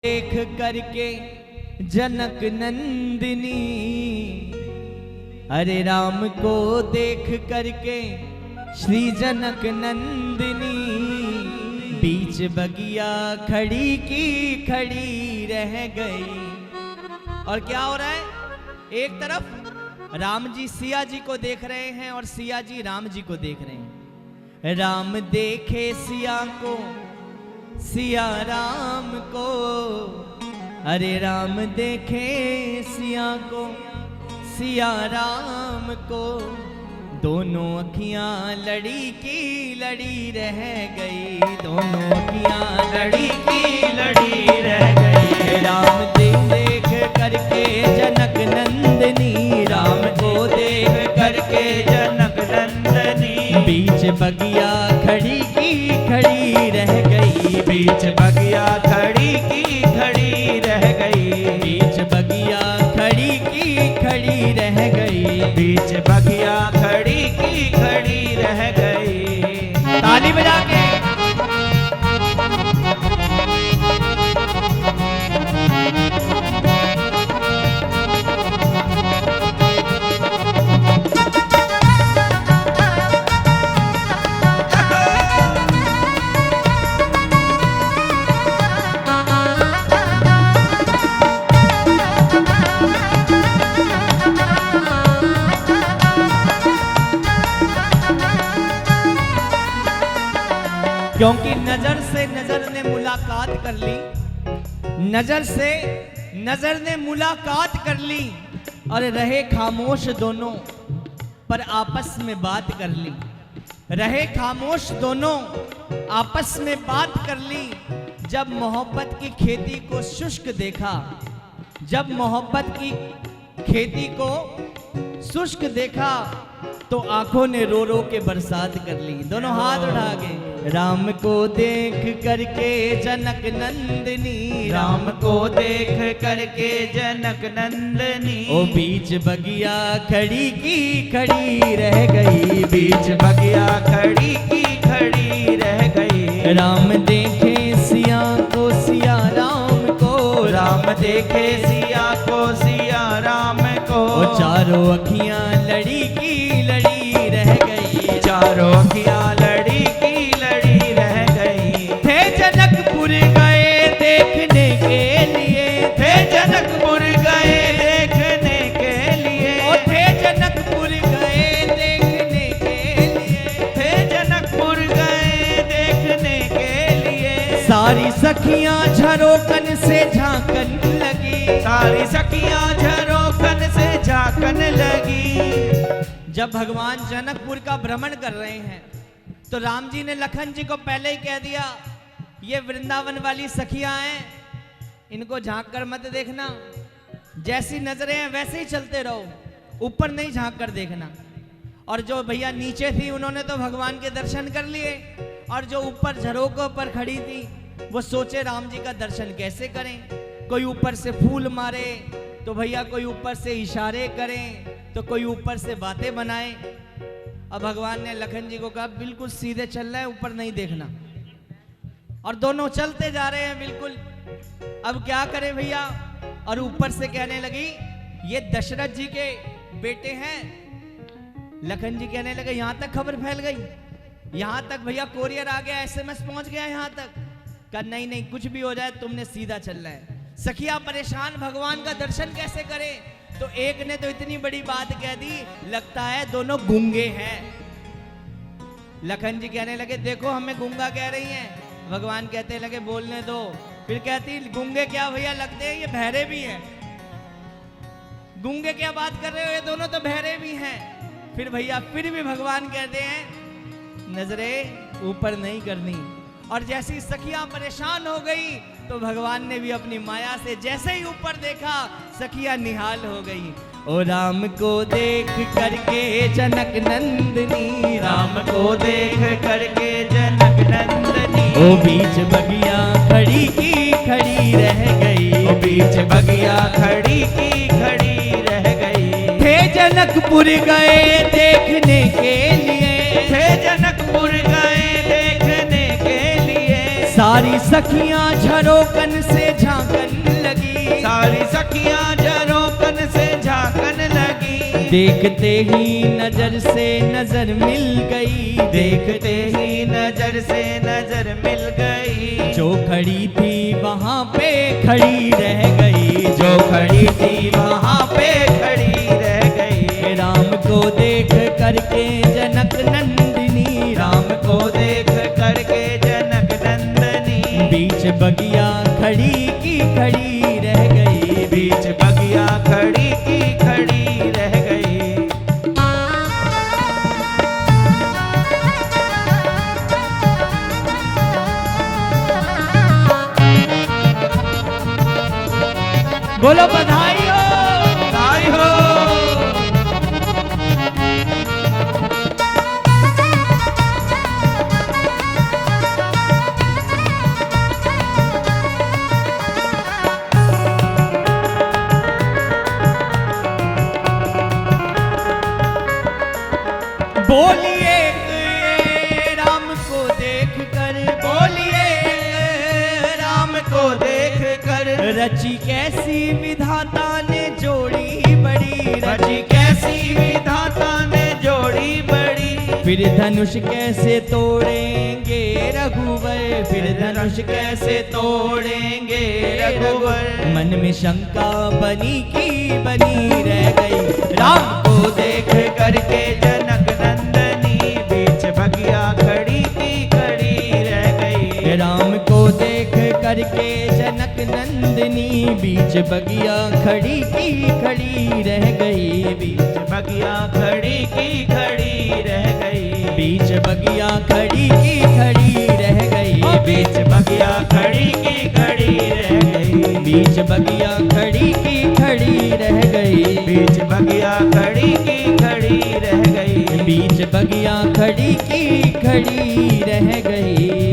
देख करके जनक नंदिनी, अरे राम को देख करके श्री जनक नंदिनी, बीच बगिया खड़ी की खड़ी रह गई। और क्या हो रहा है? एक तरफ राम जी सिया जी को देख रहे हैं और सिया जी राम जी को देख रहे हैं। राम देखे सिया को, सिया राम को, अरे राम देखे सिया को, सिया राम को, दोनों अखियां लड़ी की लड़ी रह गई, दोनों अखियां लड़ी की लड़ी रह गई। राम देख करके जनक नंदिनी, राम को देख करके जनक नंदिनी, बीच बगिया खड़ी की खड़ी रह गई, बीच बगिया खड़ी की खड़ी रह गई, बीच बगिया खड़ी की खड़ी रह गई, बीच बगिया खड़ी की खड़ी रह गई। ताली बजा के क्योंकि नजर से नजर ने मुलाकात कर ली, नजर से नजर ने मुलाकात कर ली, और रहे खामोश दोनों पर आपस में बात कर ली, रहे खामोश दोनों आपस में बात कर ली। जब मोहब्बत की खेती को शुष्क देखा, जब मोहब्बत की खेती को शुष्क देखा, तो आंखों ने रो रो के बरसात कर ली। दोनों हाथ उठा के राम को देख करके जनक नंदिनी, राम को देख करके जनक नंदिनी, ओ बीच बगिया खड़ी की खड़ी रह गई, बीच बगिया खड़ी की खड़ी रह गई। राम देखे सिया को, सिया राम को, राम देखे सिया को, सिया राम को, ओ चारों अखियां लड़ी की लड़ी रह गई, चारों अखियां लड़ी की लड़ी रह गई। थे जनकपुर गए देखने के लिए, थे जनकपुर गए देखने के लिए, ओ थे जनकपुर गए देखने के लिए, थे जनकपुर गए देखने के लिए। सारी सखियां झरोकन से झांकन लगी, सारी सखियां झरोकन से झांकन लगी। जब भगवान जनकपुर का भ्रमण कर रहे हैं तो राम जी ने लखन जी को पहले ही कह दिया, ये वृंदावन वाली सखियां हैं, इनको झांक कर मत देखना, जैसी नजरें हैं वैसे ही चलते रहो, ऊपर नहीं झांक कर देखना। और जो भैया नीचे थी उन्होंने तो भगवान के दर्शन कर लिए, और जो ऊपर झरोकों पर खड़ी थी वो सोचे राम जी का दर्शन कैसे करें, कोई ऊपर से फूल मारे तो भैया कोई ऊपर से इशारे करें, तो कोई ऊपर से बातें बनाए। अब भगवान ने लखन जी को कहा बिल्कुल सीधे चल रहा है, ऊपर नहीं देखना। और दोनों चलते जा रहे हैं बिल्कुल। अब क्या करें भैया? और ऊपर से कहने लगी ये दशरथ जी के बेटे हैं। लखन जी कहने लगे यहां तक खबर फैल गई, यहां तक भैया कोरियर आ गया, एसएमएस पहुंच गया यहां तक। कहा नहीं नहीं, कुछ भी हो जाए तुमने सीधा चलना है। सखिया परेशान, भगवान का दर्शन कैसे करे? तो एक ने तो इतनी बड़ी बात कह दी, लगता है दोनों गूंगे हैं। लखन जी कहने लगे देखो हमें गूंगा कह रही हैं। भगवान कहते लगे बोलने दो। फिर कहती गूंगे क्या भैया, लगते हैं ये बहरे भी हैं। गूंगे क्या बात कर रहे हो, ये दोनों तो बहरे भी हैं। फिर भैया फिर भी भगवान कहते हैं नजरें ऊपर नहीं करनी। और जैसी सखियां परेशान हो गई तो भगवान ने भी अपनी माया से जैसे ही ऊपर देखा, सखियां निहाल हो गई। ओ राम को देख करके जनक नंदिनी, राम को देख करके जनक नंदिनी, ओ बीच बगिया खड़ी की खड़ी रह गई, ओ बीच बगिया खड़ी की खड़ी रह गई। थे जनकपुर गए देखने के लिए, थे जनकपुर गए देखने के लिए, सारी सखियां झरोकन से झांकन लगी, सारी सखियां झरोकन से झांकन लगी। देखते ही नजर से नजर मिल गई, देखते ही नजर से नजर मिल गई। जो खड़ी थी वहां पे खड़ी रह गई, जो खड़ी थी वहां पे खड़ी रह गई। राम को देख करके जनक नंदिनी, राम को देख करके जनक नंदनी बीच बगिया खड़ी की खड़ी रह गई, बीच बगिया खड़ी की खड़ी रह गई। बोलो बधाई हो। आई हो बोलिए राम को देख कर, बोलिए राम को देख कर। रची कैसी विधाता ने जोड़ी बड़ी, रची कैसी विधाता ने जोड़ी बड़ी। फिर धनुष कैसे तोड़ेंगे रघुवर, फिर धनुष कैसे तोड़ेंगे रघुवर। मन में शंका बनी की बनी रह गई, राम को देख करके जनक नंदनी बीच बगिया खड़ी की खड़ी रह गई। राम को देख करके जनक नंदिनी बीच बगिया खड़ी की खड़ी रह गई, बीच बगिया खड़ी की खड़ी रह गई। बीच बगिया खड़ी की खड़ी रह गई, बीच बगिया खड़ी की खड़ी रह गई। बीच बगिया खड़ी की खड़ी रह गई, बीच बगिया खड़ी की खड़ी रह गई। बीच बगिया खड़ी की खड़ी रह गई।